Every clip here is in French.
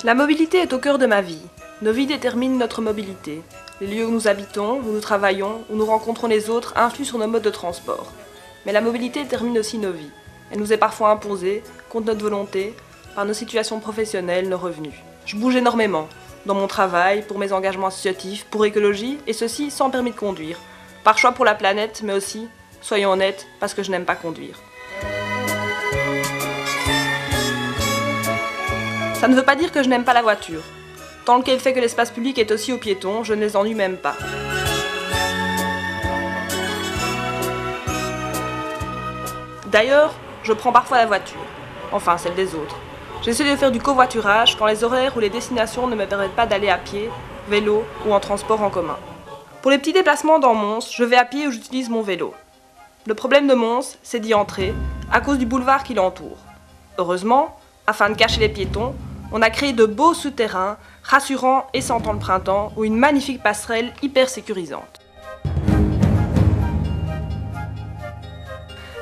La mobilité est au cœur de ma vie. Nos vies déterminent notre mobilité. Les lieux où nous habitons, où nous travaillons, où nous rencontrons les autres influent sur nos modes de transport. Mais la mobilité détermine aussi nos vies. Elle nous est parfois imposée, contre notre volonté, par nos situations professionnelles, nos revenus. Je bouge énormément, dans mon travail, pour mes engagements associatifs, pour écologie, et ceci sans permis de conduire. Par choix pour la planète, mais aussi, soyons honnêtes, parce que je n'aime pas conduire. Ça ne veut pas dire que je n'aime pas la voiture. Tant qu'elle fait que l'espace public est aussi aux piétons, je ne les ennuie même pas. D'ailleurs, je prends parfois la voiture. Enfin, celle des autres. J'essaie de faire du covoiturage quand les horaires ou les destinations ne me permettent pas d'aller à pied, vélo ou en transport en commun. Pour les petits déplacements dans Mons, je vais à pied ou j'utilise mon vélo. Le problème de Mons, c'est d'y entrer, à cause du boulevard qui l'entoure. Heureusement, afin de cacher les piétons, on a créé de beaux souterrains, rassurants et sentant le printemps, ou une magnifique passerelle hyper sécurisante.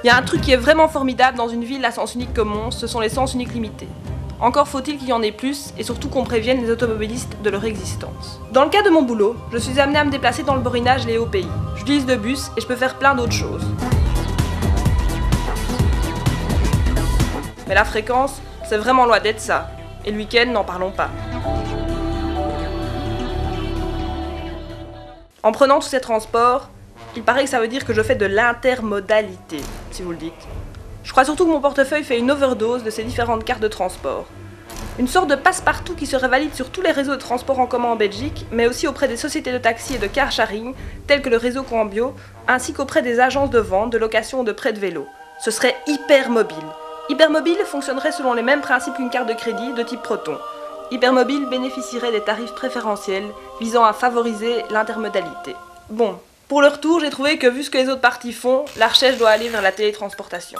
Il y a un truc qui est vraiment formidable dans une ville à sens unique comme Mons, ce sont les sens uniques limités. Encore faut-il qu'il y en ait plus, et surtout qu'on prévienne les automobilistes de leur existence. Dans le cas de mon boulot, je suis amenée à me déplacer dans le Borinage et les Hauts-Pays. J'utilise le bus et je peux faire plein d'autres choses. Mais la fréquence, c'est vraiment loin d'être ça. Et le week-end, n'en parlons pas. En prenant tous ces transports, il paraît que ça veut dire que je fais de l'intermodalité, si vous le dites. Je crois surtout que mon portefeuille fait une overdose de ces différentes cartes de transport. Une sorte de passe-partout qui serait valide sur tous les réseaux de transport en commun en Belgique, mais aussi auprès des sociétés de taxi et de car sharing, telles que le réseau Cambio, ainsi qu'auprès des agences de vente, de location ou de prêt de vélo. Ce serait hypermobile. Hypermobile fonctionnerait selon les mêmes principes qu'une carte de crédit de type Proton. Hypermobile bénéficierait des tarifs préférentiels visant à favoriser l'intermodalité. Bon, pour le retour, j'ai trouvé que vu ce que les autres parties font, la recherche doit aller vers la télétransportation.